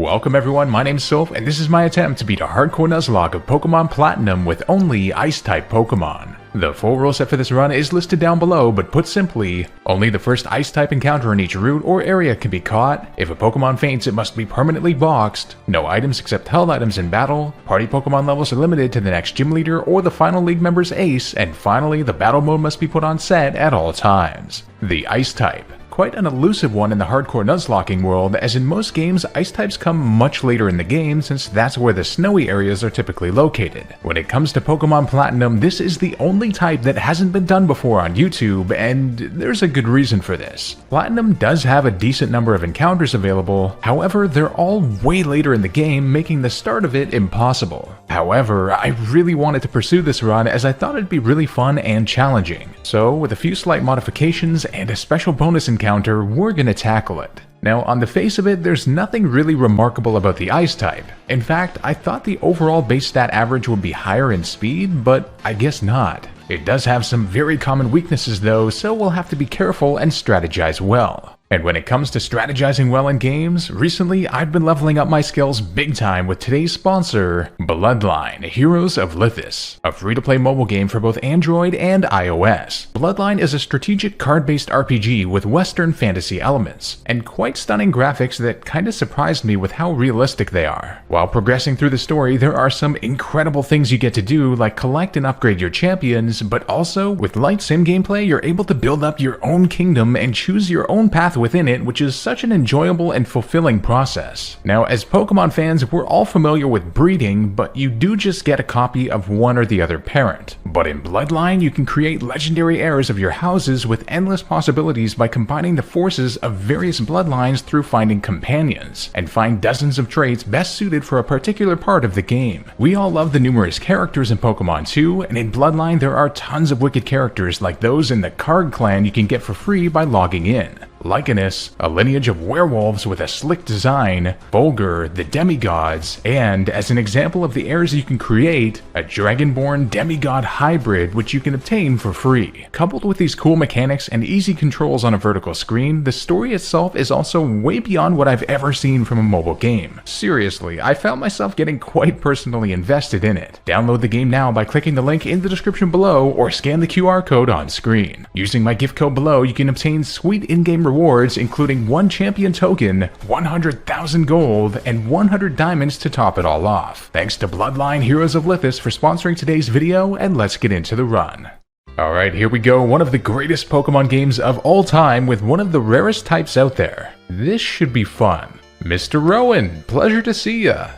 Welcome everyone, my name's Soph, and this is my attempt to beat a hardcore Nuzlocke of Pokemon Platinum with only Ice-type Pokemon. The full rule set for this run is listed down below, but put simply, only the first Ice-type encounter in each route or area can be caught. If a Pokemon faints, it must be permanently boxed. No items except held items in battle. Party Pokemon levels are limited to the next gym leader or the final league member's ace, and finally, the battle mode must be put on set at all times. The Ice-type. Quite an elusive one in the hardcore Nuzlocking world, as in most games, ice types come much later in the game since that's where the snowy areas are typically located. When it comes to Pokemon Platinum, this is the only type that hasn't been done before on YouTube, and there's a good reason for this. Platinum does have a decent number of encounters available, however, they're all way later in the game, making the start of it impossible. However, I really wanted to pursue this run as I thought it'd be really fun and challenging. So, with a few slight modifications and a special bonus encounter, we're gonna tackle it. Now, on the face of it, there's nothing really remarkable about the ice type. In fact, I thought the overall base stat average would be higher in speed, but I guess not. It does have some very common weaknesses though, so we'll have to be careful and strategize well. And when it comes to strategizing well in games, recently I've been leveling up my skills big time with today's sponsor, Bloodline Heroes of Lithis, a free-to-play mobile game for both Android and iOS. Bloodline is a strategic card-based RPG with Western fantasy elements, and quite stunning graphics that kinda surprised me with how realistic they are. While progressing through the story, there are some incredible things you get to do, like collect and upgrade your champions, but also, with light sim gameplay, you're able to build up your own kingdom and choose your own path within it, which is such an enjoyable and fulfilling process. Now, as Pokemon fans, we're all familiar with breeding, but you do just get a copy of one or the other parent. But in Bloodline, you can create legendary heirs of your houses with endless possibilities by combining the forces of various bloodlines through finding companions, and find dozens of traits best suited for a particular part of the game. We all love the numerous characters in Pokemon too, and in Bloodline there are tons of wicked characters like those in the Card Clan you can get for free by logging in. Lycanus, a lineage of werewolves with a slick design, Volgar, the demigods, and, as an example of the heirs you can create, a dragonborn demigod hybrid which you can obtain for free. Coupled with these cool mechanics and easy controls on a vertical screen, the story itself is also way beyond what I've ever seen from a mobile game. Seriously, I found myself getting quite personally invested in it. Download the game now by clicking the link in the description below or scan the QR code on screen. Using my gift code below, you can obtain sweet in-game rewards including 1 champion token, 100,000 gold, and 100 diamonds to top it all off. Thanks to Bloodline Heroes of Lithis for sponsoring today's video, and let's get into the run. Alright, here we go, one of the greatest Pokemon games of all time with one of the rarest types out there. This should be fun. Mr. Rowan, pleasure to see ya.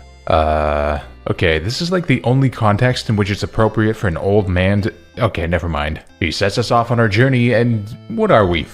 Okay, this is like the only context in which it's appropriate for an old man to... Okay, never mind. He sets us off on our journey and... what are we,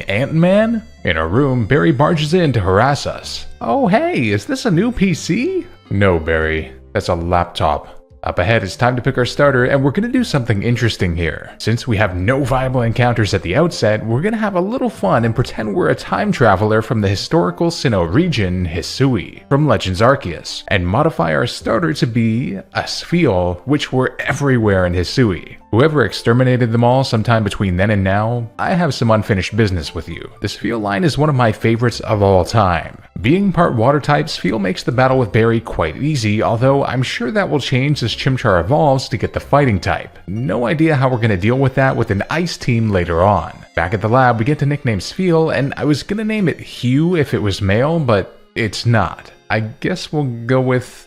Ant-Man? In our room, Barry barges in to harass us. Oh hey, is this a new PC? No, Barry, that's a laptop. Up ahead, it's time to pick our starter, and we're gonna do something interesting here. Since we have no viable encounters at the outset, we're gonna have a little fun and pretend we're a time traveler from the historical Sinnoh region, Hisui, from Legends Arceus, and modify our starter to be a Spheal, which were everywhere in Hisui. Whoever exterminated them all sometime between then and now, I have some unfinished business with you. The Spheal line is one of my favorites of all time. Being part water type, Spheal makes the battle with Barry quite easy, although I'm sure that will change as Chimchar evolves to get the fighting type. No idea how we're going to deal with that with an ice team later on. Back at the lab, we get to nickname Spheal, and I was going to name it Hugh if it was male, but it's not. I guess we'll go with...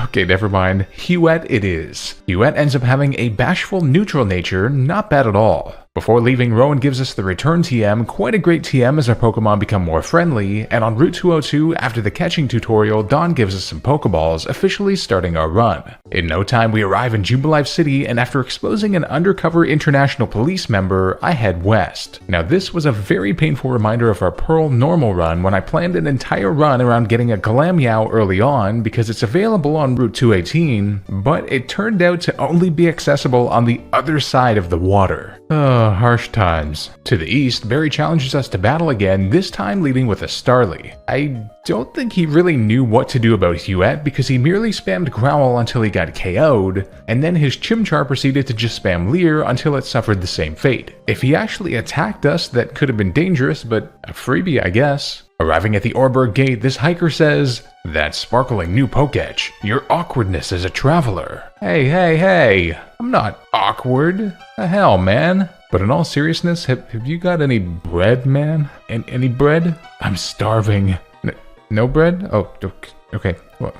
Okay, never mind. Huette it is. Huette ends up having a bashful neutral nature, not bad at all. Before leaving, Rowan gives us the return TM, quite a great TM as our Pokemon become more friendly, and on Route 202, after the catching tutorial, Dawn gives us some Pokeballs, officially starting our run. In no time, we arrive in Jubilife City, and after exposing an undercover international police member, I head west. Now this was a very painful reminder of our Pearl normal run when I planned an entire run around getting a Glameow early on because it's available on Route 218, but it turned out to only be accessible on the other side of the water. Harsh times. To the east, Barry challenges us to battle again, this time leading with a Starly. I don't think he really knew what to do about Huette because he merely spammed Growl until he got KO'd, and then his Chimchar proceeded to just spam Leer until it suffered the same fate. If he actually attacked us, that could have been dangerous, but a freebie I guess. Arriving at the Oreburgh gate, this hiker says, "That sparkling new Pokétch, your awkwardness as a traveler." Hey, I'm not awkward. The hell, man. But in all seriousness, have you got any bread, man? Any bread? I'm starving. No bread? Oh, okay. Well,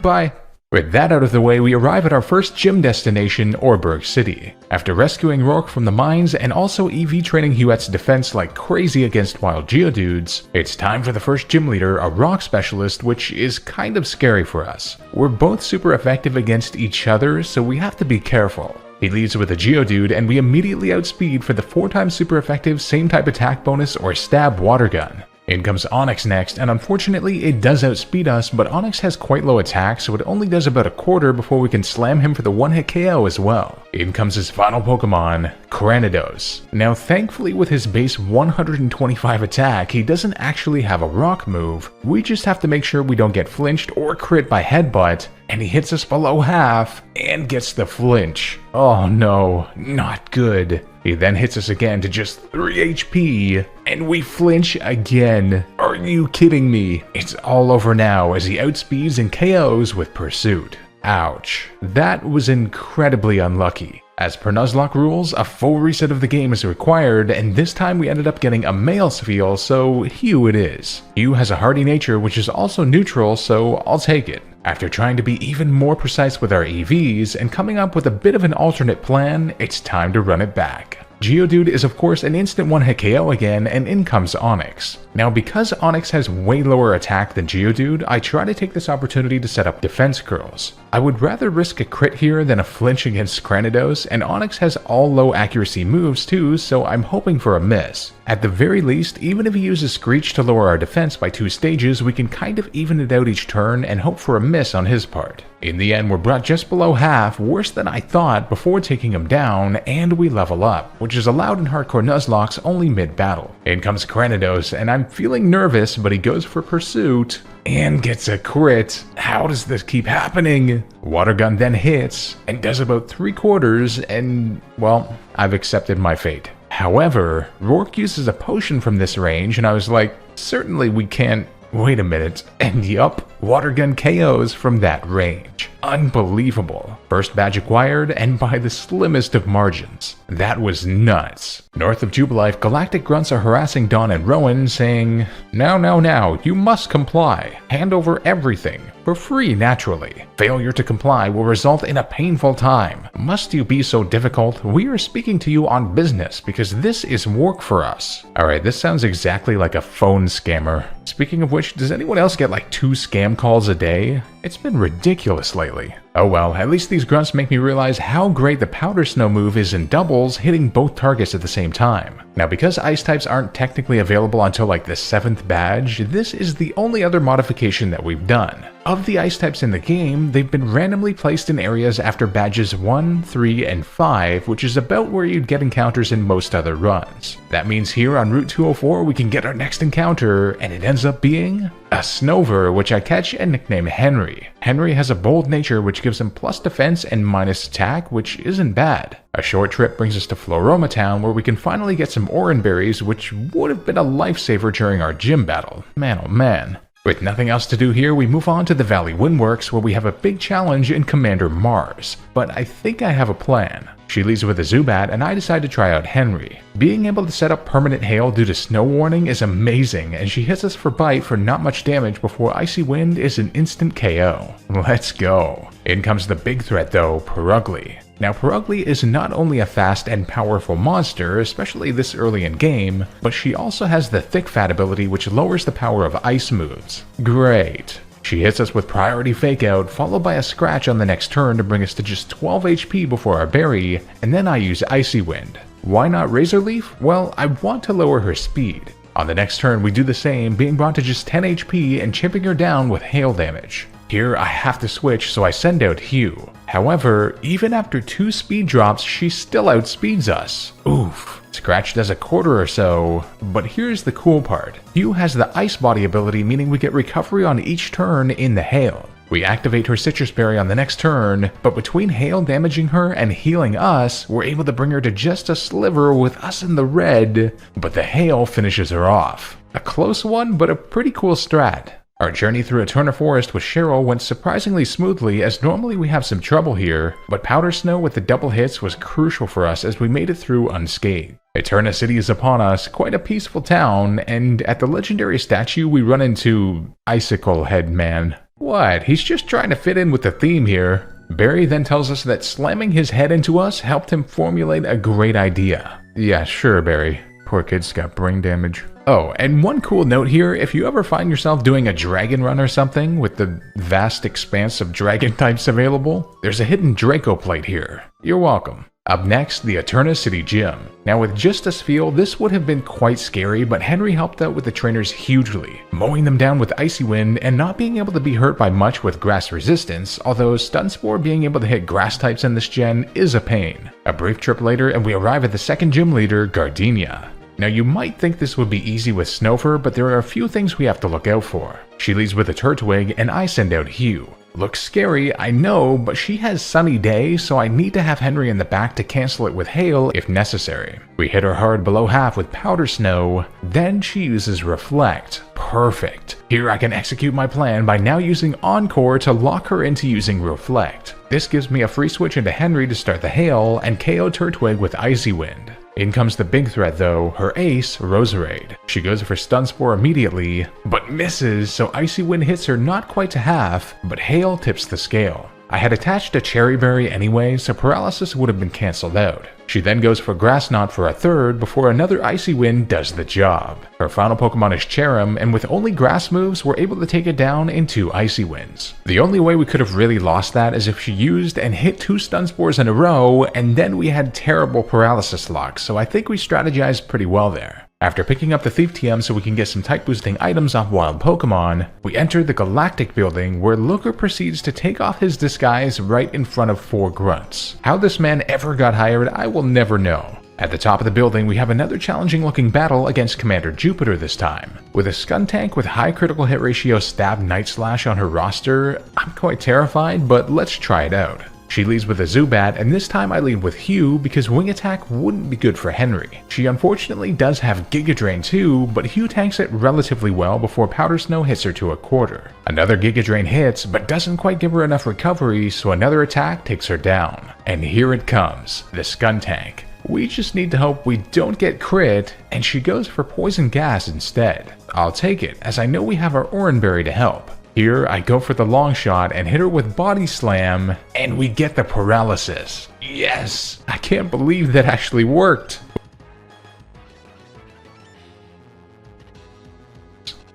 bye. With that out of the way, we arrive at our first gym destination, Oreburgh City. After rescuing Rourke from the mines and also EV training Huette's defense like crazy against wild Geodudes, it's time for the first gym leader, a rock specialist, which is kind of scary for us. We're both super effective against each other, so we have to be careful. He leads with a Geodude, and we immediately outspeed for the 4x super effective same type attack bonus or stab water gun. In comes Onix next, and unfortunately it does outspeed us, but Onix has quite low attack, so it only does about a quarter before we can slam him for the one-hit KO as well. In comes his final Pokemon, Cranidos. Now thankfully with his base 125 attack, he doesn't actually have a rock move. We just have to make sure we don't get flinched or crit by headbutt, and he hits us below half and gets the flinch. Oh no, not good. He then hits us again to just 3 HP, and we flinch again. Are you kidding me? It's all over now as he outspeeds and KOs with Pursuit. Ouch. That was incredibly unlucky. As per Nuzlocke rules, a full reset of the game is required, and this time we ended up getting a male Spheal, so Hugh it is. Hugh has a hardy nature which is also neutral, so I'll take it. After trying to be even more precise with our EVs and coming up with a bit of an alternate plan, it's time to run it back. Geodude is of course an instant one-hit KO again, and in comes Onix. Now because Onix has way lower attack than Geodude, I try to take this opportunity to set up defense curls. I would rather risk a crit here than a flinch against Cranidos, and Onix has all low accuracy moves too, so I'm hoping for a miss. At the very least, even if he uses Screech to lower our defense by 2 stages, we can kind of even it out each turn and hope for a miss on his part. In the end, we're brought just below half, worse than I thought, before taking him down, and we level up, which is allowed in Hardcore Nuzlocke's only mid-battle. In comes Cranidos, and I'm feeling nervous, but he goes for Pursuit and gets a crit. How does this keep happening? Water Gun then hits and does about 3/4, and well, I've accepted my fate. However, Rourke uses a potion from this range, and I was like, certainly we can't. Wait a minute, and yup, Water Gun KOs from that range. Unbelievable. First badge acquired, and by the slimmest of margins. That was nuts. North of Jubilife, galactic grunts are harassing Dawn and Rowan, saying, Now, you must comply. Hand over everything. For free, naturally. Failure to comply will result in a painful time. Must you be so difficult? We are speaking to you on business, because this is work for us. Alright, this sounds exactly like a phone scammer. Speaking of which, does anyone else get like 2 scam calls a day? It's been ridiculous lately. Oh well, at least these grunts make me realize how great the Powder Snow move is in doubles, hitting both targets at the same time. Now because ice types aren't technically available until like the 7th badge, this is the only other modification that we've done. Of the ice types in the game, they've been randomly placed in areas after badges 1, 3, and 5, which is about where you'd get encounters in most other runs. That means here on Route 204 we can get our next encounter, and it ends up being a Snover, which I catch and nickname Henry. Henry has a bold nature which gives him plus defense and minus attack, which isn't bad. A short trip brings us to Floroma Town, where we can finally get some Oran berries, which would have been a lifesaver during our gym battle. Man oh man. With nothing else to do here, we move on to the Valley Windworks, where we have a big challenge in Commander Mars. But I think I have a plan. She leads with a Zubat, and I decide to try out Henry. Being able to set up permanent hail due to snow warning is amazing, and she hits us for bite for not much damage before Icy Wind is an instant KO. Let's go. In comes the big threat though, Purugly. Now Purugly is not only a fast and powerful monster, especially this early in game, but she also has the Thick Fat ability which lowers the power of ice moves. Great. She hits us with Priority Fake Out, followed by a Scratch on the next turn to bring us to just 12 HP before our berry, and then I use Icy Wind. Why not Razor Leaf? Well, I want to lower her speed. On the next turn we do the same, being brought to just 10 HP and chipping her down with hail damage. Here I have to switch, so I send out Hugh. However, even after 2 speed drops, she still outspeeds us. Oof. Scratch does a quarter or so, but here's the cool part. Hugh has the Ice Body ability, meaning we get recovery on each turn in the hail. We activate her Citrus Berry on the next turn, but between Hail damaging her and healing us, we're able to bring her to just a sliver with us in the red, but the Hail finishes her off. A close one, but a pretty cool strat. Our journey through Eterna Forest with Cheryl went surprisingly smoothly, as normally we have some trouble here, but Powder Snow with the double hits was crucial for us as we made it through unscathed. Eterna City is upon us, quite a peaceful town, and at the legendary statue we run into Icicle Head Man. What? He's just trying to fit in with the theme here. Barry then tells us that slamming his head into us helped him formulate a great idea. Yeah, sure, Barry. Poor kid's got brain damage. Oh, and one cool note here, if you ever find yourself doing a dragon run or something with the vast expanse of dragon types available, there's a hidden Draco plate here. You're welcome. Up next, the Eterna City Gym. Now with just this field, this would have been quite scary, but Henry helped out with the trainers hugely, mowing them down with Icy Wind and not being able to be hurt by much with grass resistance, although Stun Spore being able to hit grass types in this gen is a pain. A brief trip later and we arrive at the second gym leader, Gardenia. Now you might think this would be easy with Snowfur, but there are a few things we have to look out for. She leads with a Turtwig and I send out Hugh. Looks scary, I know, but she has Sunny Day, so I need to have Henry in the back to cancel it with Hail if necessary. We hit her hard below half with Powder Snow, then she uses Reflect. Perfect. Here I can execute my plan by now using Encore to lock her into using Reflect. This gives me a free switch into Henry to start the Hail and KO Turtwig with Icy Wind. In comes the big threat though, her ace, Roserade. She goes for Stun Spore immediately, but misses, so Icy Wind hits her not quite to half, but Hail tips the scale. I had attached a Cherry Berry anyway, so Paralysis would have been cancelled out. She then goes for Grass Knot for a third before another Icy Wind does the job. Her final Pokemon is Cherrim, and with only grass moves, we're able to take it down in 2 Icy Winds. The only way we could have really lost that is if she used and hit 2 Stun Spores in a row, and then we had terrible Paralysis locks, so I think we strategized pretty well there. After picking up the Thief TM so we can get some type boosting items off wild Pokemon, we enter the Galactic building where Looker proceeds to take off his disguise right in front of 4 grunts. How this man ever got hired, I will never know. At the top of the building, we have another challenging looking battle against Commander Jupiter this time. With a Skuntank with high critical hit ratio Stab Night Slash on her roster, I'm quite terrified, but let's try it out. She leads with a Zubat, and this time I lead with Hugh because Wing Attack wouldn't be good for Henry. She unfortunately does have Giga Drain too, but Hugh tanks it relatively well before Powder Snow hits her to a quarter. Another Giga Drain hits, but doesn't quite give her enough recovery, so another attack takes her down. And here it comes, the Skuntank. We just need to hope we don't get crit, and she goes for Poison Gas instead. I'll take it, as I know we have our Oreburgh to help. Here, I go for the long shot and hit her with Body Slam, and we get the Paralysis. Yes! I can't believe that actually worked!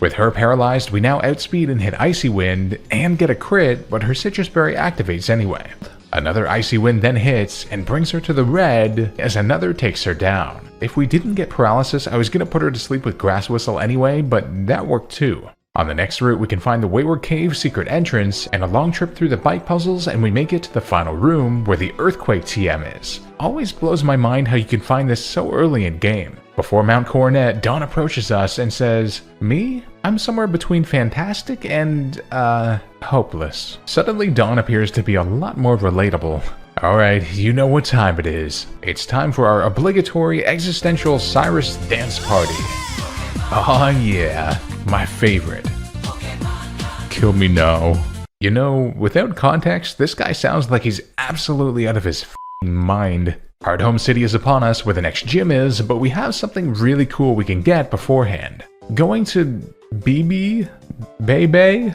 With her paralyzed, we now outspeed and hit Icy Wind, and get a crit, but her Citrus Berry activates anyway. Another Icy Wind then hits, and brings her to the red, as another takes her down. If we didn't get Paralysis, I was gonna put her to sleep with Grass Whistle anyway, but that worked too. On the next route, we can find the Wayward Cave secret entrance and a long trip through the bike puzzles, and we make it to the final room where the Earthquake TM is. Always blows my mind how you can find this so early in game. Before Mount Coronet, Dawn approaches us and says, "Me? I'm somewhere between fantastic and, hopeless." Suddenly Dawn appears to be a lot more relatable. Alright, you know what time it is. It's time for our obligatory existential Cyrus dance party. Oh yeah, my favorite. Kill me now. You know, without context, this guy sounds like he's absolutely out of his f***ing mind. Hearthome City is upon us where the next gym is, but we have something really cool we can get beforehand. Going to BB? Bebe?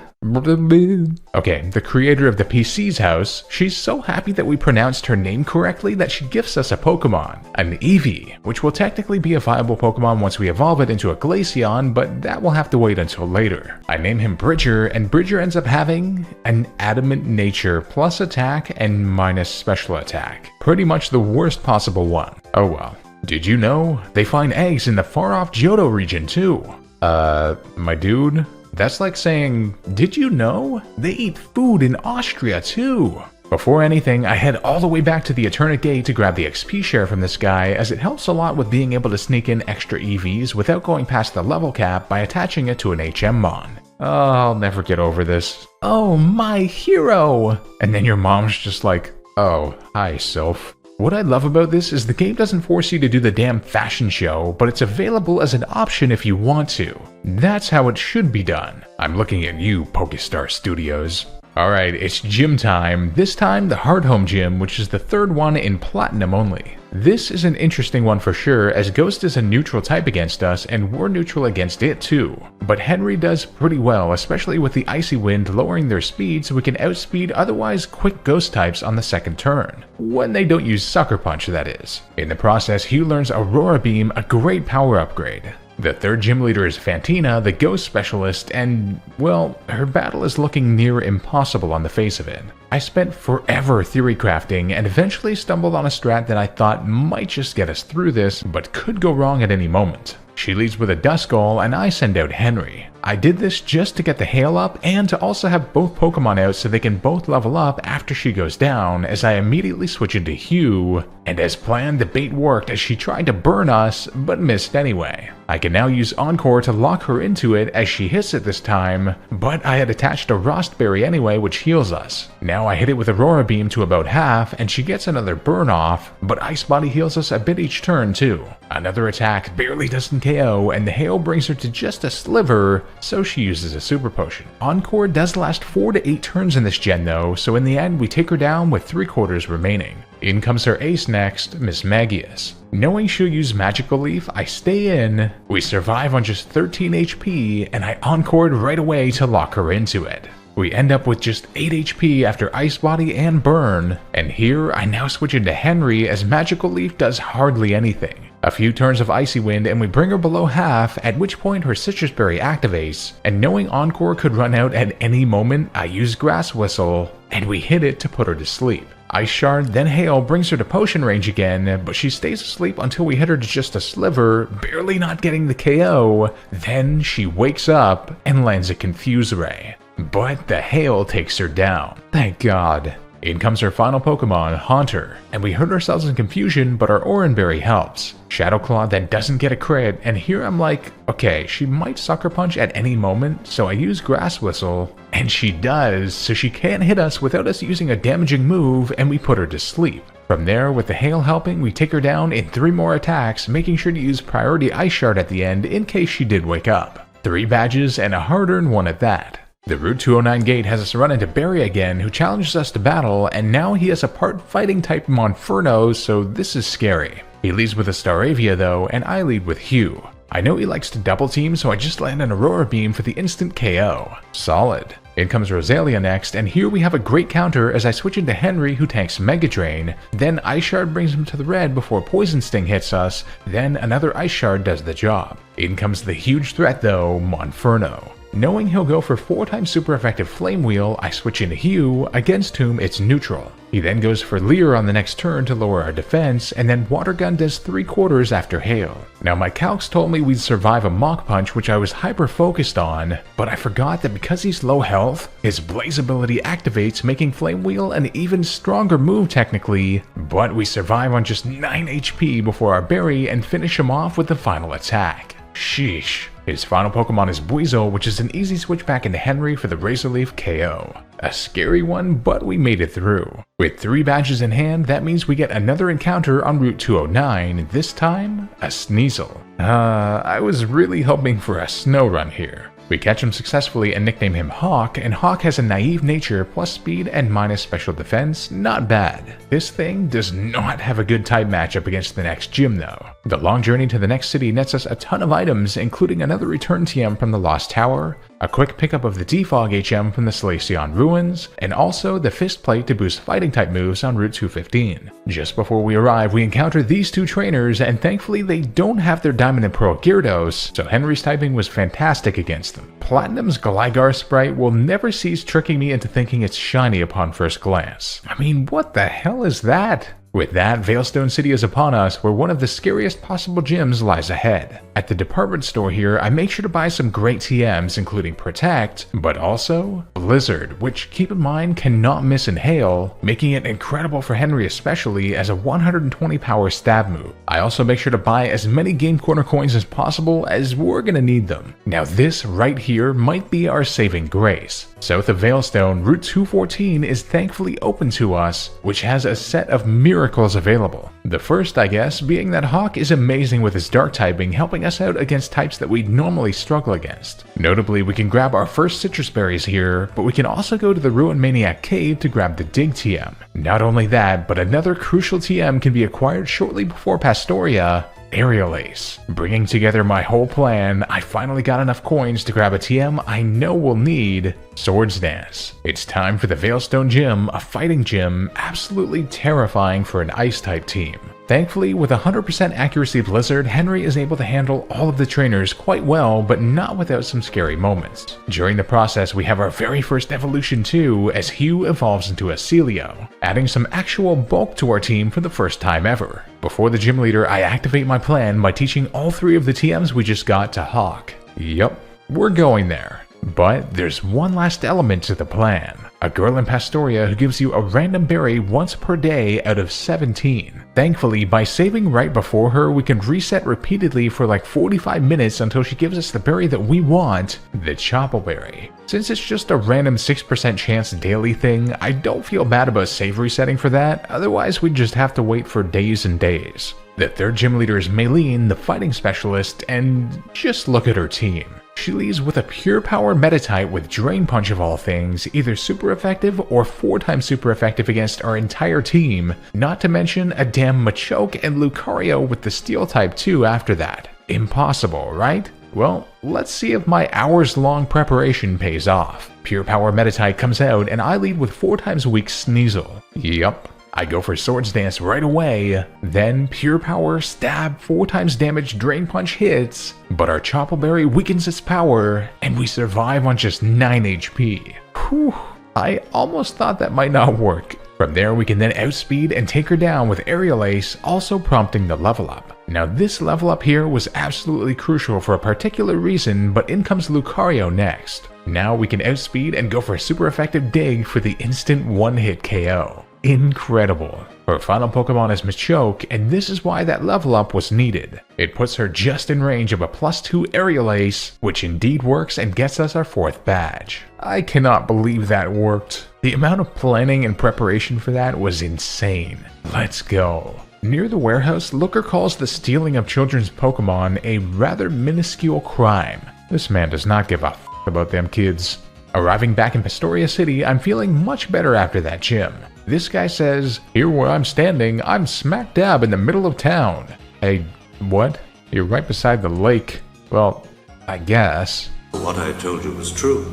Okay, the creator of the PC's house, she's so happy that we pronounced her name correctly that she gifts us a Pokemon, an Eevee, which will technically be a viable Pokemon once we evolve it into a Glaceon, but that will have to wait until later. I name him Bridger, and Bridger ends up having an Adamant Nature plus attack and minus special attack. Pretty much the worst possible one. Oh well. Did you know? They find eggs in the far-off Johto region too. My dude? That's like saying, did you know? They eat food in Austria too! Before anything, I head all the way back to the Eterna Gate to grab the XP share from this guy, as it helps a lot with being able to sneak in extra EVs without going past the level cap by attaching it to an HM Mon. I'll never get over this. Oh, my hero! And then your mom's just like, oh, hi, Soph. What I love about this is the game doesn't force you to do the damn fashion show, but it's available as an option if you want to. That's how it should be done. I'm looking at you, Pokestar Studios. Alright, it's gym time. This time the Hearthome gym, which is the third one in Platinum only. This is an interesting one for sure, as Ghost is a neutral type against us, and we're neutral against it too. But Henry does pretty well, especially with the Icy Wind lowering their speed so we can outspeed otherwise quick Ghost types on the second turn. When they don't use Sucker Punch, that is. In the process, Hugh learns Aurora Beam, a great power upgrade. The third gym leader is Fantina, the Ghost Specialist, and, well, her battle is looking near impossible on the face of it. I spent forever theory crafting and eventually stumbled on a strat that I thought might just get us through this, but could go wrong at any moment. She leads with a Duskull and I send out Henry. I did this just to get the hail up and to also have both Pokemon out so they can both level up after she goes down, as I immediately switch into Hugh, and as planned the bait worked as she tried to burn us but missed anyway. I can now use Encore to lock her into it as she hits it this time, but I had attached a Rostberry anyway which heals us. Now I hit it with Aurora Beam to about half and she gets another burn off, but Ice Body heals us a bit each turn too. Another attack barely doesn't KO and the hail brings her to just a sliver, so she uses a super potion. Encore does last 4 to 8 turns in this gen though, so in the end we take her down with 3/4 remaining. In comes her ace next, Miss Magius. Knowing she'll use Magical Leaf, I stay in, we survive on just 13 HP, and I encored right away to lock her into it. We end up with just 8 HP after Ice Body and Burn, and here I now switch into Henry as Magical Leaf does hardly anything. A few turns of Icy Wind and we bring her below half, at which point her Citrus Berry activates, and knowing Encore could run out at any moment, I use Grass Whistle, and we hit it to put her to sleep. Ice Shard, then Hail brings her to potion range again, but she stays asleep until we hit her to just a sliver, barely not getting the KO. Then she wakes up and lands a Confuse Ray. But the Hail takes her down. Thank God. In comes her final Pokemon, Haunter, and we hurt ourselves in confusion, but our Oreburgh helps. Shadow Claw then doesn't get a crit, and here I'm like, okay, she might Sucker Punch at any moment, so I use Grass Whistle, and she does, so she can't hit us without us using a damaging move, and we put her to sleep. From there, with the Hail helping, we take her down in 3 more attacks, making sure to use Priority Ice Shard at the end in case she did wake up. 3 badges and a hard-earned one at that. The Route 209 gate has us run into Barry again, who challenges us to battle, and now he has a part fighting type Monferno, so this is scary. He leads with a Staravia though, and I lead with Hugh. I know he likes to double team, so I just land an Aurora Beam for the instant KO. Solid. In comes Rosalia next, and here we have a great counter as I switch into Henry, who tanks Mega Drain, then Ice Shard brings him to the red before Poison Sting hits us, then another Ice Shard does the job. In comes the huge threat though, Monferno. Knowing he'll go for 4 times super effective Flame Wheel, I switch into Hugh, against whom it's neutral. He then goes for Leer on the next turn to lower our defense, and then Water Gun does 3/4 after Hail. Now my calcs told me we'd survive a Mach Punch, which I was hyper focused on, but I forgot that because he's low health, his Blaze ability activates, making Flame Wheel an even stronger move technically, but we survive on just 9 HP before our berry and finish him off with the final attack. Sheesh. His final Pokemon is Buizel, which is an easy switch back into Henry for the Razor Leaf KO. A scary one, but we made it through. With 3 badges in hand, that means we get another encounter on Route 209, this time a Sneasel. I was really hoping for a snow run here. We catch him successfully and nickname him Hawk, and Hawk has a naive nature plus speed and minus special defense, not bad. This thing does not have a good type matchup against the next gym though. The long journey to the next city nets us a ton of items, including another return TM from the Lost Tower, a quick pickup of the Defog HM from the Selacion Ruins, and also the Fist Plate to boost fighting type moves on Route 215. Just before we arrive, we encounter these 2 trainers, and thankfully they don't have their Diamond and Pearl Gyarados, so Henry's typing was fantastic against them. Platinum's Gligar sprite will never cease tricking me into thinking it's shiny upon first glance. I mean, what the hell is that? With that, Veilstone City is upon us, where one of the scariest possible gyms lies ahead. At the department store here, I make sure to buy some great TMs, including Protect, but also Blizzard, which, keep in mind, cannot miss in Hail, making it incredible for Henry especially as a 120 power stab move. I also make sure to buy as many Game Corner coins as possible, as we're gonna need them. Now this right here might be our saving grace. South of Veilstone, Route 214 is thankfully open to us, which has a set of miracles available. The first, I guess, being that Hawk is amazing with his dark typing, helping us out against types that we'd normally struggle against. Notably, we can grab our first citrus berries here, but we can also go to the Ruin Maniac Cave to grab the Dig TM. Not only that, but another crucial TM can be acquired shortly before Pastoria, Aerial Ace. Bringing together my whole plan, I finally got enough coins to grab a TM I know we'll need, Swords Dance. It's time for the Veilstone Gym, a fighting gym, absolutely terrifying for an Ice-type team. Thankfully, with 100% accuracy Blizzard, Henry is able to handle all of the trainers quite well, but not without some scary moments. During the process, we have our very first evolution too, as Hugh evolves into a Celio, adding some actual bulk to our team for the first time ever. Before the gym leader, I activate my plan by teaching all 3 of the TMs we just got to Hawk. Yup, we're going there. But there's one last element to the plan. A girl in Pastoria who gives you a random berry once per day out of 17. Thankfully, by saving right before her, we can reset repeatedly for like 45 minutes until she gives us the berry that we want, the Choppleberry. Since it's just a random 6% chance daily thing, I don't feel bad about save resetting for that, otherwise we'd just have to wait for days and days. The third gym leader is Maylene, the fighting specialist, and just look at her team. She leads with a pure power Monotype with Drain Punch of all things, either super effective or 4 times super effective against our entire team, not to mention a damn Machoke and Lucario with the Steel type too after that. Impossible, right? Well, let's see if my hours-long preparation pays off. Pure power Monotype comes out and I lead with 4 times weak Sneasel. Yup. I go for Swords Dance right away, then Pure Power Stab 4 times damage Drain Punch hits, but our Choppleberry weakens its power, and we survive on just 9 HP. Whew, I almost thought that might not work. From there we can then outspeed and take her down with Aerial Ace, also prompting the level up. Now this level up here was absolutely crucial for a particular reason, but in comes Lucario next. Now we can outspeed and go for a super effective Dig for the instant one-hit KO. Incredible. Her final Pokemon is Machoke, and this is why that level up was needed. It puts her just in range of a +2 Aerial Ace, which indeed works and gets us our 4th badge. I cannot believe that worked. The amount of planning and preparation for that was insane. Let's go. Near the warehouse, Looker calls the stealing of children's Pokemon a rather minuscule crime. This man does not give a f about them kids. Arriving back in Pastoria City, I'm feeling much better after that gym. This guy says, "Here where I'm standing, I'm smack dab in the middle of town." Hey, what? You're right beside the lake. Well, I guess. What I told you was true,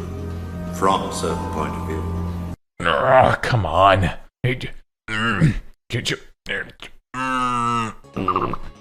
from a certain point of view. Oh, come on.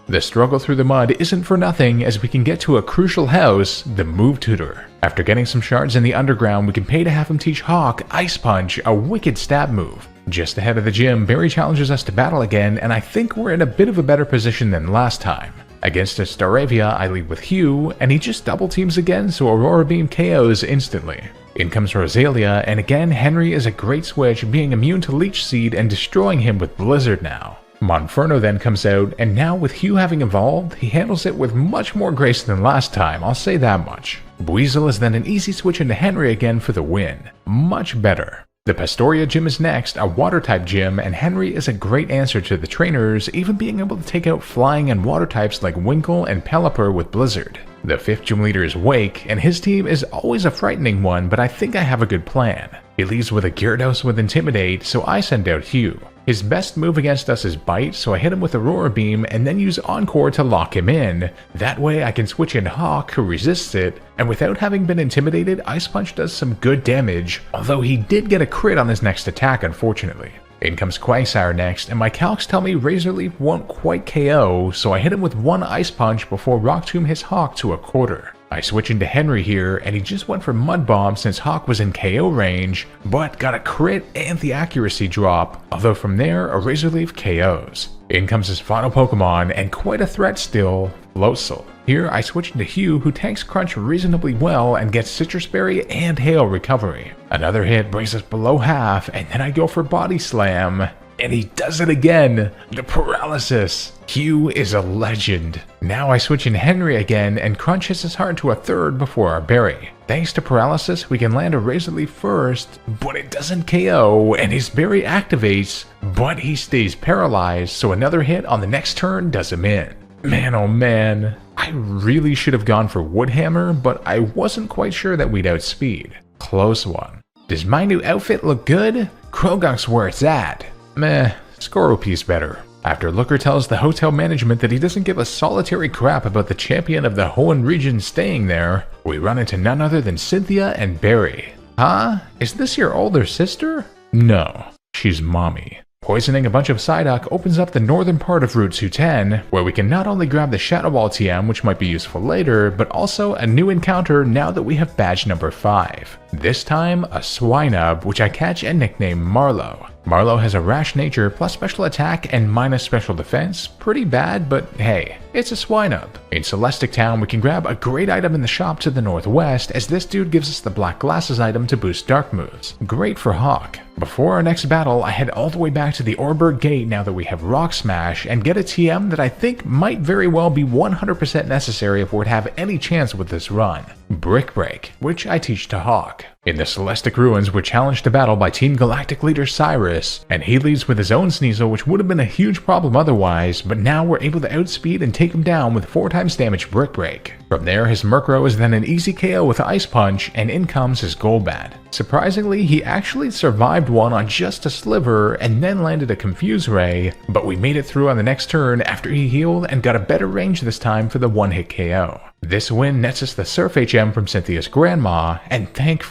The struggle through the mud isn't for nothing, as we can get to a crucial house, the Move Tutor. After getting some shards in the underground, we can pay to have him teach Hawk Ice Punch, a wicked stab move. Just ahead of the gym, Barry challenges us to battle again, and I think we're in a bit of a better position than last time. Against a Staravia, I lead with Hugh, and he just double teams again, so Aurora Beam KOs instantly. In comes Rosalia, and again Henry is a great switch, being immune to Leech Seed and destroying him with Blizzard now. Monferno then comes out, and now with Hugh having evolved, he handles it with much more grace than last time, I'll say that much. Buizel is then an easy switch into Henry again for the win. Much better. The Pastoria gym is next, a water-type gym, and Henry is a great answer to the trainers, even being able to take out flying and water types like Winkle and Pelipper with Blizzard. The 5th gym leader is Wake, and his team is always a frightening one, but I think I have a good plan. He leads with a Gyarados with Intimidate, so I send out Hugh. His best move against us is Bite, so I hit him with Aurora Beam and then use Encore to lock him in. That way I can switch in Hawk, who resists it, and without having been intimidated, Ice Punch does some good damage, although he did get a crit on his next attack unfortunately. In comes Quagsire next, and my calcs tell me Razor Leaf won't quite KO, so I hit him with 1 Ice Punch before Rock Tomb his Hawk to a quarter. I switch into Henry here, and he just went for Mud Bomb since Hawk was in KO range, but got a crit and the accuracy drop, although from there a Razor Leaf KOs. In comes his final Pokemon, and quite a threat still, Floatzel. Here I switch into Hugh, who tanks Crunch reasonably well and gets Citrus Berry and Hail recovery. Another hit brings us below half, and then I go for Body Slam. And he does it again! The paralysis! Hugh is a legend. Now I switch in Henry again, and Crunch hits us hard to a third before our berry. Thanks to paralysis, we can land a Razor Leaf first, but it doesn't KO, and his berry activates, but he stays paralyzed, so another hit on the next turn does him in. Man oh man, I really should have gone for Woodhammer, but I wasn't quite sure that we'd outspeed. Close one. Does my new outfit look good? Krogunk's where it's at. Meh, Scoropy's better. After Looker tells the hotel management that he doesn't give a solitary crap about the champion of the Hoenn region staying there, we run into none other than Cynthia and Barry. Huh? Is this your older sister? No, she's mommy. Poisoning a bunch of Psyduck opens up the northern part of Route 210, where we can not only grab the Shadow Ball TM, which might be useful later, but also a new encounter now that we have badge number 5. This time, a Swinub, which I catch and nickname Marlowe. Marlowe has a rash nature plus special attack and minus special defense. Pretty bad, but hey, it's a Swinub. In Celestic Town, we can grab a great item in the shop to the northwest, as this dude gives us the Black Glasses item to boost dark moves. Great for Hawk. Before our next battle, I head all the way back to the Oreburgh gate now that we have Rock Smash, and get a TM that I think might very well be 100% necessary if we're to have any chance with this run. Brick Break, which I teach to Hawk. In the Celestic Ruins, we're challenged to battle by Team Galactic leader Cyrus, and he leads with his own Sneasel, which would have been a huge problem otherwise, but now we're able to outspeed and take him down with 4 times damage Brick Break. From there, his Murkrow is then an easy KO with Ice Punch, and in comes his Golbat. Surprisingly, he actually survived one on just a sliver and then landed a Confuse Ray, but we made it through on the next turn after he healed and got a better range this time for the one-hit KO. This win nets us the Surf HM from Cynthia's grandma, and thank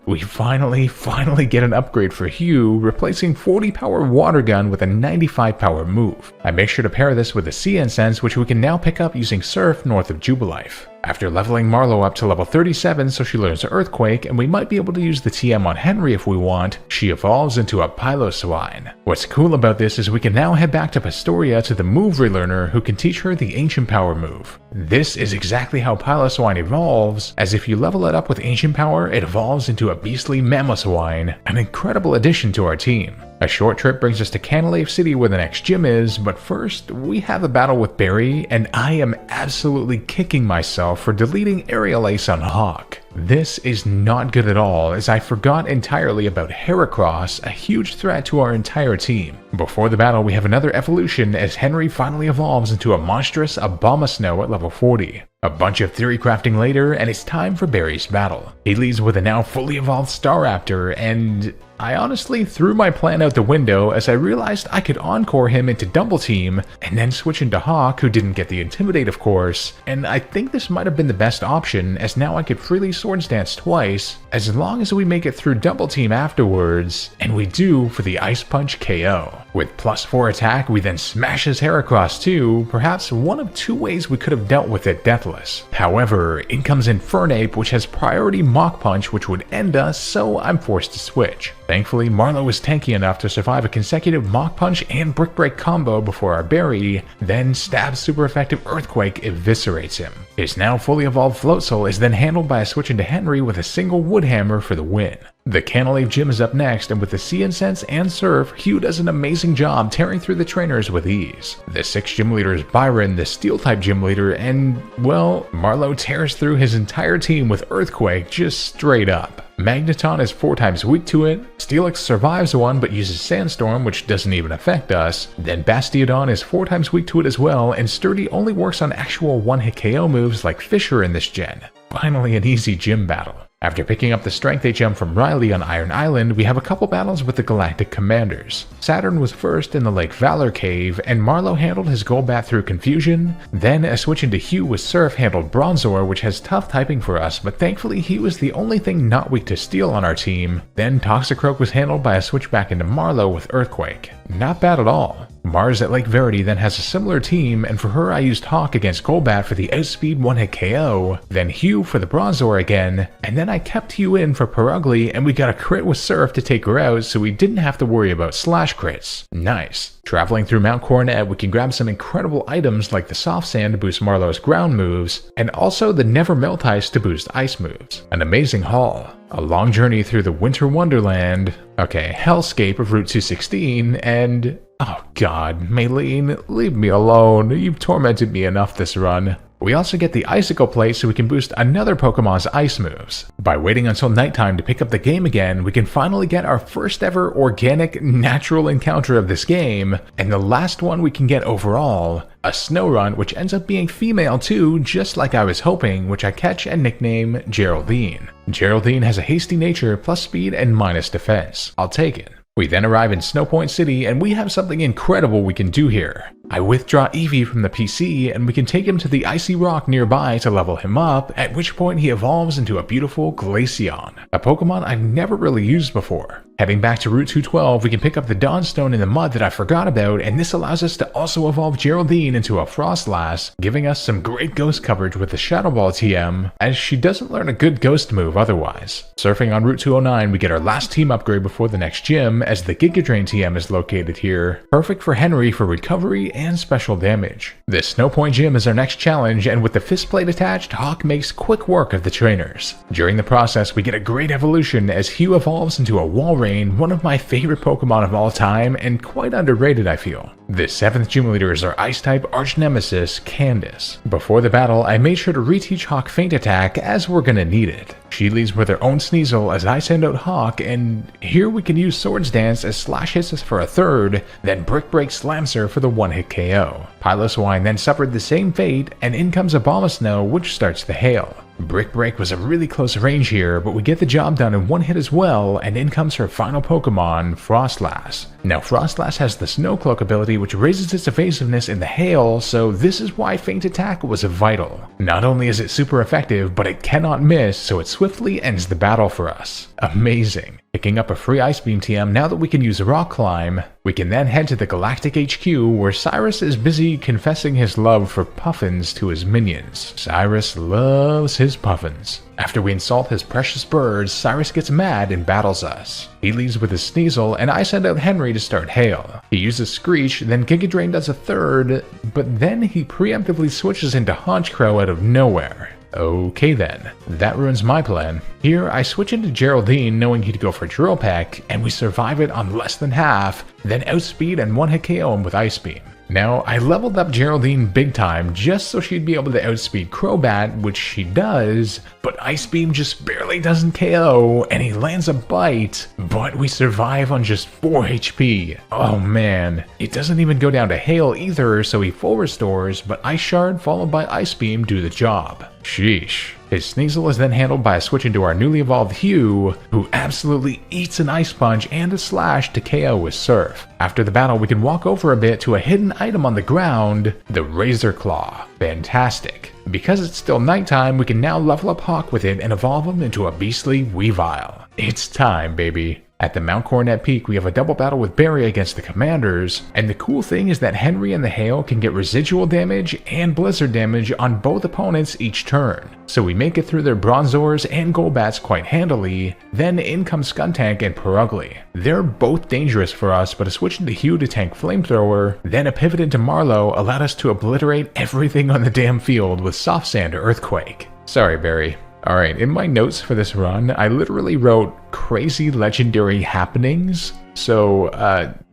we finally get an upgrade for Hugh, replacing 40 power Water Gun with a 95 power move. I make sure to pair this with a Sea Incense, which we can now pick up using Surf north of Jubilife. After leveling Marlowe up to level 37 so she learns Earthquake, and we might be able to use the TM on Henry if we want, she evolves into a Piloswine. What's cool about this is we can now head back to Pastoria to the move relearner who can teach her the Ancient Power move. This is exactly how Piloswine evolves, as if you level it up with Ancient Power, it evolves into a beastly Mamoswine, an incredible addition to our team. A short trip brings us to Canalave City where the next gym is, but first, we have a battle with Barry, and I am absolutely kicking myself for deleting Aerial Ace on Hawk. This is not good at all, as I forgot entirely about Heracross, a huge threat to our entire team. Before the battle, we have another evolution as Henry finally evolves into a monstrous Abomasnow at level 40. A bunch of theory crafting later, and it's time for Barry's battle. He leads with a now fully evolved Staraptor, and I honestly threw my plan out the window as I realized I could encore him into Double Team, and then switch into Hawk, who didn't get the Intimidate of course, and I think this might have been the best option, as now I could freely Swords Dance twice, as long as we make it through Double Team afterwards, and we do for the Ice Punch KO. With +4 attack, we then smash his Heracross too, perhaps one of 2 ways we could have dealt with it deathless. However, in comes Infernape, which has priority Mach Punch, which would end us, so I'm forced to switch. Thankfully, Marlowe is tanky enough to survive a consecutive Mach Punch and Brick Break combo before our Barry, then Stab's super effective Earthquake eviscerates him. His now fully evolved Floatzel is then handled by a switch into Henry with a single Woodhammer for the win. The Canalave gym is up next, and with the Sea Incense and Surf, Hugh does an amazing job tearing through the trainers with ease. The 6th gym leader is Byron, the Steel-type gym leader, and, well, Marlowe tears through his entire team with Earthquake just straight up. Magneton is 4 times weak to it, Steelix survives one but uses Sandstorm, which doesn't even affect us, then Bastiodon is 4 times weak to it as well, and Sturdy only works on actual one-hit KO moves like Fisher in this gen. Finally an easy gym battle. After picking up the Strength HM from Riley on Iron Island, we have a couple battles with the Galactic Commanders. Saturn was first in the Lake Valor Cave, and Marlowe handled his Golbat through Confusion. Then a switch into Hugh with Surf handled Bronzor, which has tough typing for us, but thankfully he was the only thing not weak to Steel on our team. Then Toxicroak was handled by a switch back into Marlowe with Earthquake. not bad at all. Mars at Lake Verity then has a similar team, and for her I used Hawk against Golbat for the outspeed one-hit KO, then Hugh for the Bronzor again, and then I kept Hugh in for Perugly and we got a crit with Surf to take her out so we didn't have to worry about slash crits. Nice. Traveling through Mount Coronet, we can grab some incredible items like the Soft Sand to boost Marlowe's ground moves, and also the Never Melt Ice to boost ice moves. An amazing haul. A long journey through the Winter Wonderland, hellscape of Route 216, and oh god, Maylene, leave me alone. You've tormented me enough this run. We also get the Icicle Plate so we can boost another Pokemon's ice moves. By waiting until nighttime to pick up the game again, we can finally get our first ever organic, natural encounter of this game, and the last one we can get overall, a Snorunt which ends up being female too, just like I was hoping, which I catch and nickname Geraldine. Geraldine has a hasty nature, plus speed and minus defense. I'll take it. We then arrive in Snowpoint City and we have something incredible we can do here. I withdraw Eevee from the PC and we can take him to the icy rock nearby to level him up, at which point he evolves into a beautiful Glaceon, a Pokemon I've never really used before. Heading back to Route 212, we can pick up the Dawnstone in the mud that I forgot about, and this allows us to also evolve Geraldine into a Frostlass, giving us some great ghost coverage with the Shadow Ball TM, as she doesn't learn a good ghost move otherwise. Surfing on Route 209, we get our last team upgrade before the next gym, as the Giga Drain TM is located here, perfect for Henry for recovery and special damage. This Snowpoint gym is our next challenge, and with the fist plate attached, Hawk makes quick work of the trainers. During the process, we get a great evolution as Hugh evolves into a Walrein, one of my favorite Pokemon of all time, and quite underrated I feel. The 7th gym leader is our Ice-type arch-nemesis, Candace. Before the battle, I made sure to reteach Hawk Feint Attack as we're gonna need it. She leads with her own Sneasel as I send out Hawk, and here we can use Swords Dance as Slash hits us for a third, then Brick Break slams her for the one-hit KO. Piloswine then suffered the same fate, and in comes Abomasnow, which starts the hail. Brick Break was a really close range here, but we get the job done in one hit as well, and in comes her final Pokemon, Frostlass. Now Frostlass has the Snow Cloak ability which raises its evasiveness in the hail, so this is why Feint Attack was vital. Not only is it super effective, but it cannot miss, so it swiftly ends the battle for us. Amazing. Picking up a free Ice Beam TM now that we can use Rock Climb, we can then head to the Galactic HQ where Cyrus is busy confessing his love for Puffins to his minions. Cyrus loves his Puffins. After we insult his precious birds, Cyrus gets mad and battles us. He leaves with his Sneasel, and I send out Henry to start Hail. He uses Screech, then Giga Drain does a third, but then he preemptively switches into Honchkrow out of nowhere. Okay then, that ruins my plan. Here I switch into Geraldine knowing he'd go for Drill Peck, and we survive it on less than half, then outspeed and one-hit KO him with Ice Beam. Now, I leveled up Geraldine big time just so she'd be able to outspeed Crobat, which she does, but Ice Beam just barely doesn't KO, and he lands a bite, but we survive on just 4 HP. Oh man, it doesn't even go down to Hail either, so he full restores, but Ice Shard followed by Ice Beam do the job. Sheesh. His Sneasel is then handled by a switch into our newly evolved Hugh, who absolutely eats an Ice Punch and a Slash to KO with Surf. After the battle, we can walk over a bit to a hidden item on the ground, the Razor Claw. Fantastic. Because it's still nighttime, we can now level up Hawk with it and evolve him into a beastly Weavile. It's time, baby. At the Mount Coronet Peak, we have a double battle with Barry against the Commanders, and the cool thing is that Henry and the Hail can get residual damage and blizzard damage on both opponents each turn. So we make it through their Bronzors and Golbats quite handily, then in comes Skuntank and Perugly. They're both dangerous for us, but a switch into Hugh to tank Flamethrower, then a pivot into Marlowe allowed us to obliterate everything on the damn field with Soft Sand Earthquake. Sorry, Barry. Alright, in my notes for this run, I literally wrote crazy legendary happenings. So,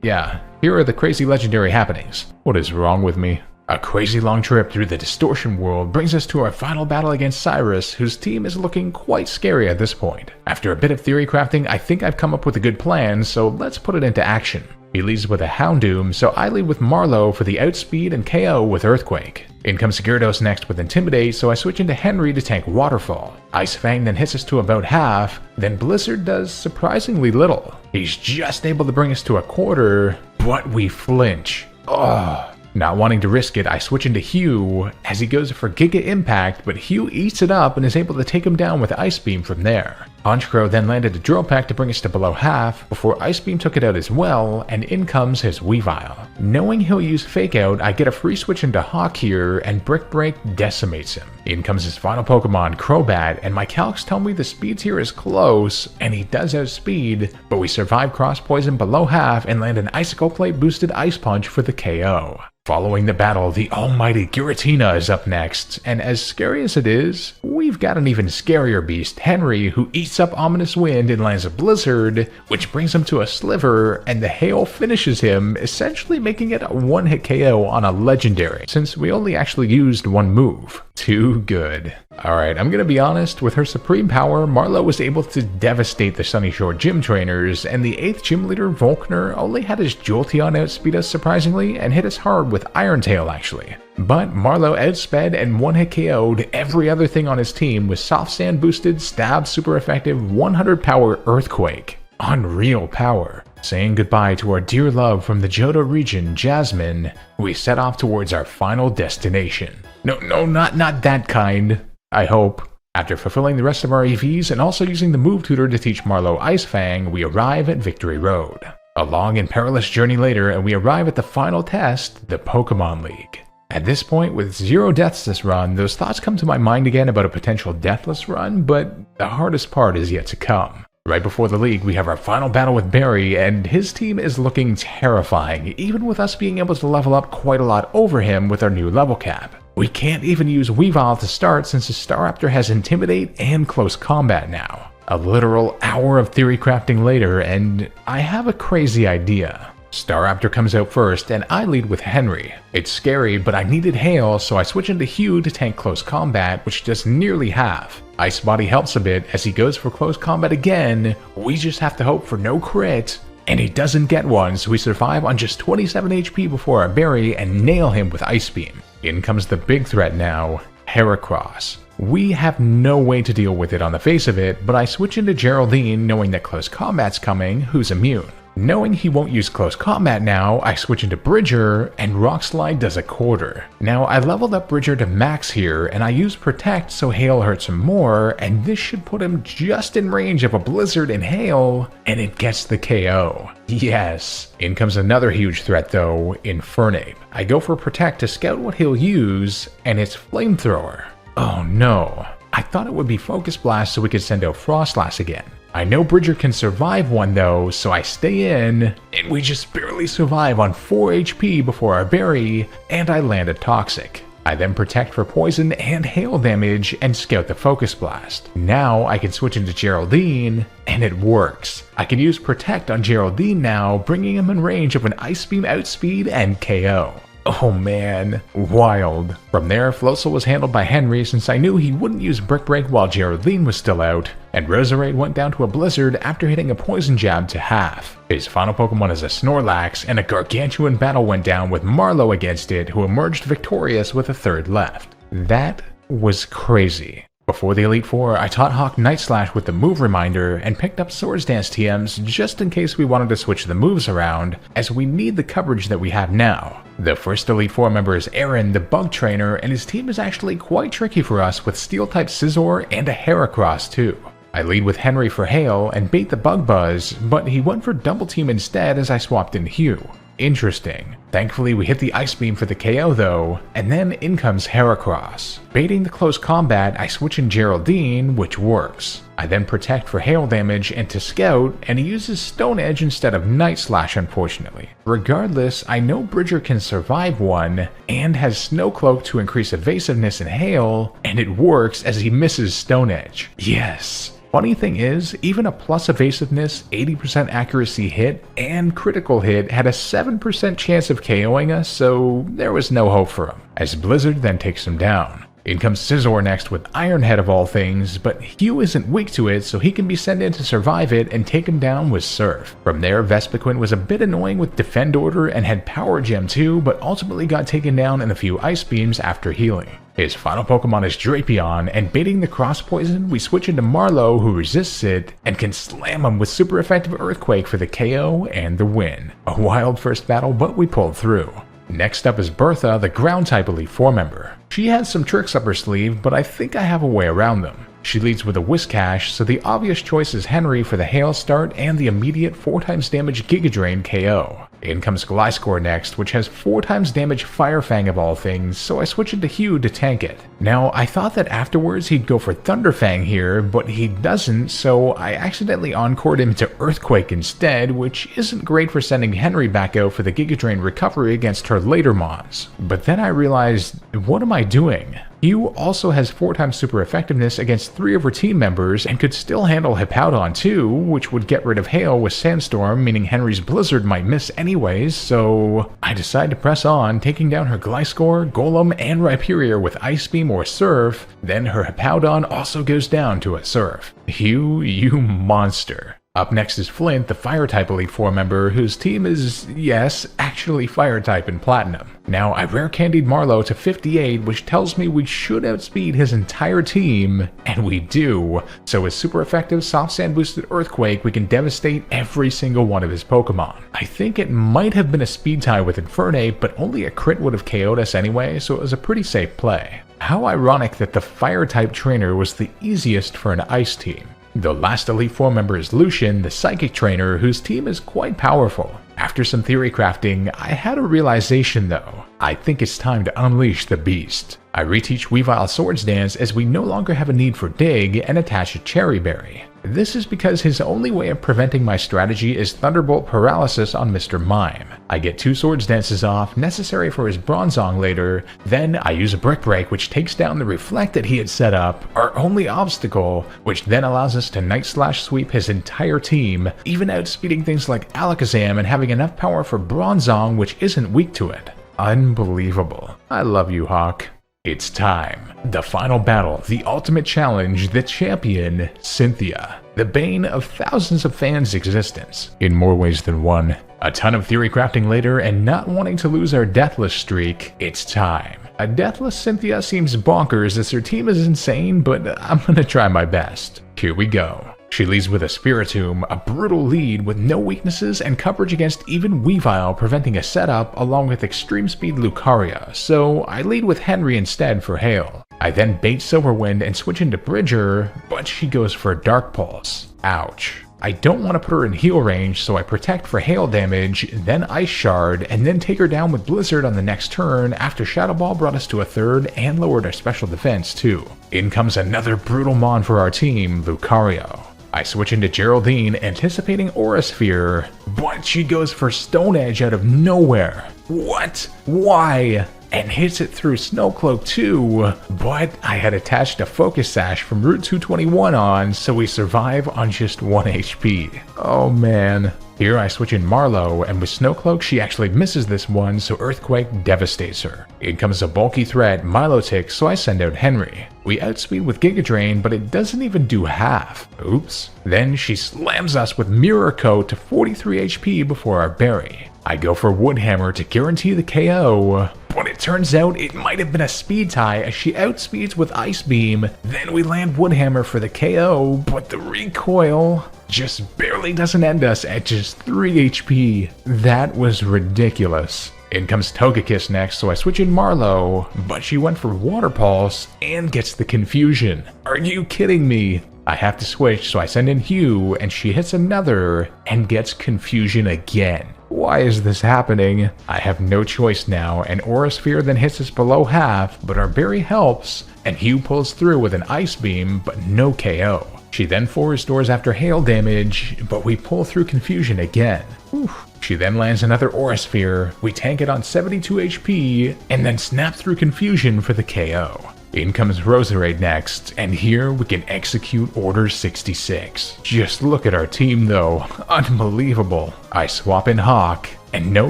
yeah, here are the crazy legendary happenings. What is wrong with me? A crazy long trip through the Distortion World brings us to our final battle against Cyrus, whose team is looking quite scary at this point. After a bit of theory crafting, I think I've come up with a good plan, so let's put it into action. He leads with a Houndoom, so I lead with Marlowe for the outspeed and KO with Earthquake. In comes Gyarados next with Intimidate, so I switch into Henry to tank Waterfall. Ice Fang then hits us to about half, then Blizzard does surprisingly little. He's just able to bring us to a quarter, but we flinch. Ugh. Not wanting to risk it, I switch into Hugh, as he goes for Giga Impact, but Hugh eats it up and is able to take him down with Ice Beam from there. Honchkrow then landed a Drill Peck to bring us to below half before Ice Beam took it out as well, and in comes his Weavile. Knowing he'll use Fake Out, I get a free switch into Hawk here, and Brick Break decimates him. In comes his final Pokemon, Crobat, and my calcs tell me the speeds here is close, and he does outspeed, but we survive Cross Poison below half and land an Icicle Plate boosted Ice Punch for the KO. Following the battle, the almighty Giratina is up next, and as scary as it is, we've got an even scarier beast, Henry, who eats up Ominous Wind and lands a Blizzard, which brings him to a Sliver, and the Hail finishes him, essentially making it a one-hit KO on a Legendary, since we only actually used one move. Too good. Alright, I'm gonna be honest, with her supreme power, Marlo was able to devastate the Sunyshore gym trainers, and the 8th gym leader, Volkner, only had his Jolteon outspeed us surprisingly, and hit us hard with Iron Tail actually. But Marlo outsped and one-hit KO'd every other thing on his team with Soft Sand boosted, stab super effective 100 power Earthquake. Unreal power. Saying goodbye to our dear love from the Johto region, Jasmine, we set off towards our final destination. No, not that kind. I hope. After fulfilling the rest of our EVs and also using the move tutor to teach Marlo Ice Fang, we arrive at Victory Road. A long and perilous journey later, and we arrive at the final test, the Pokemon League. At this point, with 0 deaths this run, those thoughts come to my mind again about a potential deathless run, but the hardest part is yet to come. Right before the league, we have our final battle with Barry, and his team is looking terrifying, even with us being able to level up quite a lot over him with our new level cap. We can't even use Weavile to start since his Staraptor has Intimidate and Close Combat now. A literal hour of theory crafting later, and I have a crazy idea. Staraptor comes out first, and I lead with Henry. It's scary, but I needed Hail, so I switch into Hugh to tank Close Combat, which does nearly half. Ice Body helps a bit as he goes for Close Combat again. We just have to hope for no crit, and he doesn't get one, so we survive on just 27 HP before our Berry and nail him with Ice Beam. In comes the big threat now, Heracross. We have no way to deal with it on the face of it, but I switch into Geraldine knowing that Close Combat's coming, who's immune. Knowing he won't use Close Combat now, I switch into Bridger, and Rock Slide does a quarter. Now, I leveled up Bridger to max here, and I use Protect so Hail hurts him more, and this should put him just in range of a Blizzard and Hail, and it gets the KO. Yes. In comes another huge threat though, Infernape. I go for Protect to scout what he'll use, and it's Flamethrower. Oh no. I thought it would be Focus Blast so we could send out Frostlass again. I know Bridger can survive one though, so I stay in, and we just barely survive on 4 HP before our Berry, and I land a Toxic. I then Protect for poison and hail damage and scout the Focus Blast. Now I can switch into Geraldine, and it works. I can use Protect on Geraldine now, bringing him in range of an Ice Beam outspeed and KO. Oh man, wild. From there, Floatzel was handled by Henry since I knew he wouldn't use Brick Break while Geraldine was still out, and Roserade went down to a Blizzard after hitting a Poison Jab to half. His final Pokemon is a Snorlax, and a gargantuan battle went down with Marlo against it, who emerged victorious with a third left. That was crazy. Before the Elite Four, I taught Hawk Night Slash with the move reminder and picked up Swords Dance TMs just in case we wanted to switch the moves around, as we need the coverage that we have now. The first Elite Four member is Aaron, the Bug Trainer, and his team is actually quite tricky for us with Steel-type Scizor and a Heracross too. I lead with Henry for Hail and bait the Bug Buzz, but he went for Double Team instead as I swapped in Hugh. Interesting. Thankfully we hit the Ice Beam for the KO though, and then in comes Heracross. Baiting the Close Combat, I switch in Geraldine, which works. I then Protect for hail damage and to scout, and he uses Stone Edge instead of Night Slash unfortunately. Regardless, I know Bridger can survive one, and has Snow Cloak to increase evasiveness and hail, and it works as he misses Stone Edge. Yes. Funny thing is, even a plus evasiveness, 80% accuracy hit, and critical hit had a 7% chance of KOing us, so there was no hope for him, as Blizzard then takes him down. In comes Scizor next with Iron Head of all things, but Hugh isn't weak to it, so he can be sent in to survive it and take him down with Surf. From there, Vespiquen was a bit annoying with Defend Order and had Power Gem too, but ultimately got taken down in a few Ice Beams after healing. His final Pokemon is Drapion, and baiting the Cross Poison, we switch into Marlo, who resists it, and can slam him with super effective Earthquake for the KO and the win. A wild first battle, but we pulled through. Next up is Bertha, the Ground-type Elite Four member. She has some tricks up her sleeve, but I think I have a way around them. She leads with a Whiscash, so the obvious choice is Henry for the Hail start and the immediate 4x damage Giga Drain KO. In comes Gliscor next, which has 4x damage Fire Fang of all things, so I switch into Hugh to tank it. Now, I thought that afterwards he'd go for Thunderfang here, but he doesn't, so I accidentally encored him to Earthquake instead, which isn't great for sending Henry back out for the Giga Drain recovery against her later mons. But then I realized, what am I doing? Hugh also has 4x super effectiveness against 3 of her team members and could still handle Hippowdon too, which would get rid of Hail with Sandstorm, meaning Henry's Blizzard might miss anyways, so I decide to press on, taking down her Gliscor, Golem, and Rhyperior with Ice Beam or Surf. Then her Hippowdon also goes down to a Surf. Hugh, you monster. Up next is Flint, the Fire-type Elite Four member, whose team is, yes, actually Fire-type in Platinum. Now, I rare-candied Marlowe to 58, which tells me we should outspeed his entire team, and we do. So with super effective Soft Sand boosted Earthquake, we can devastate every single one of his Pokemon. I think it might have been a speed tie with Infernape, but only a crit would have KO'd us anyway, so it was a pretty safe play. How ironic that the Fire-type trainer was the easiest for an Ice team. The last Elite Four member is Lucian, the Psychic trainer, whose team is quite powerful. After some theory crafting, I had a realization though. I think it's time to unleash the beast. I reteach Weavile Swords Dance as we no longer have a need for Dig and attach a Cherry Berry. This is because his only way of preventing my strategy is Thunderbolt Paralysis on Mr. Mime. I get 2 Swords Dances off, necessary for his Bronzong later, then I use a Brick Break which takes down the Reflect that he had set up, our only obstacle, which then allows us to Night Slash sweep his entire team, even outspeeding things like Alakazam and having enough power for Bronzong which isn't weak to it. Unbelievable. I love you, Hawk. It's time. The final battle, the ultimate challenge, the champion, Cynthia. The bane of thousands of fans' existence, in more ways than one. A ton of theory crafting later, and not wanting to lose our deathless streak, it's time. A deathless Cynthia seems bonkers as her team is insane, but I'm gonna try my best. Here we go. She leads with a Spiritomb, a brutal lead with no weaknesses and coverage against even Weavile, preventing a setup along with extreme speed Lucaria, so I lead with Henry instead for Hail. I then bait Silverwind and switch into Bridger, but she goes for Dark Pulse. Ouch. I don't want to put her in heal range, so I protect for hail damage, then Ice Shard, and then take her down with Blizzard on the next turn after Shadow Ball brought us to a third and lowered our special defense too. In comes another brutal mon for our team, Lucario. I switch into Geraldine, anticipating Aura Sphere, but she goes for Stone Edge out of nowhere. What? Why? And hits it through Snowcloak too, but I had attached a Focus Sash from Route 221 on, so we survive on just 1 HP. Oh man. Here I switch in Marlowe, and with Snowcloak she actually misses this one, so Earthquake devastates her. In comes a bulky threat, Milotic, so I send out Henry. We outspeed with Giga Drain, but it doesn't even do half. Oops. Then she slams us with Mirror Coat to 43 HP before our berry. I go for Woodhammer to guarantee the KO, but it turns out it might have been a speed tie as she outspeeds with Ice Beam. Then we land Woodhammer for the KO, but the recoil just barely doesn't end us at just 3 HP. That was ridiculous. In comes Togekiss next, so I switch in Marlowe, but she went for Water Pulse and gets the Confusion. Are you kidding me? I have to switch, so I send in Hugh, and she hits another and gets Confusion again. Why is this happening? I have no choice now, and Aura Sphere then hits us below half, but our berry helps, and Hugh pulls through with an Ice Beam, but no KO. She then 4 restores after hail damage, but we pull through Confusion again. Oof. She then lands another Aura Sphere, we tank it on 72 HP, and then snap through Confusion for the KO. In comes Roserade next, and here we can execute Order 66. Just look at our team though, unbelievable. I swap in Hawk, and no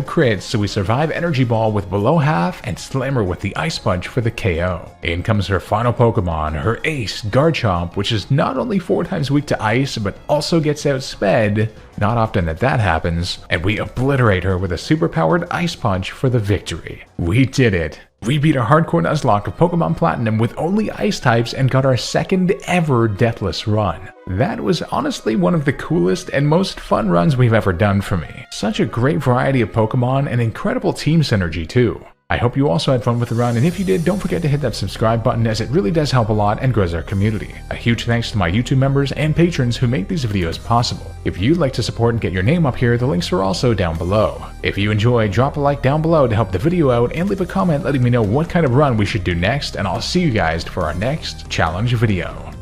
crits, so we survive Energy Ball with below half and slam her with the Ice Punch for the KO. In comes her final Pokemon, her ace, Garchomp, which is not only 4 times weak to Ice, but also gets outsped. Not often that happens, and we obliterate her with a superpowered Ice Punch for the victory. We did it. We beat a Hardcore Nuzlocke of Pokemon Platinum with only Ice types and got our second ever Deathless run. That was honestly one of the coolest and most fun runs we've ever done for me. Such a great variety of Pokemon and incredible team synergy too. I hope you also had fun with the run, and if you did, don't forget to hit that subscribe button as it really does help a lot and grows our community. A huge thanks to my YouTube members and patrons who make these videos possible. If you'd like to support and get your name up here, the links are also down below. If you enjoy, drop a like down below to help the video out and leave a comment letting me know what kind of run we should do next, and I'll see you guys for our next challenge video.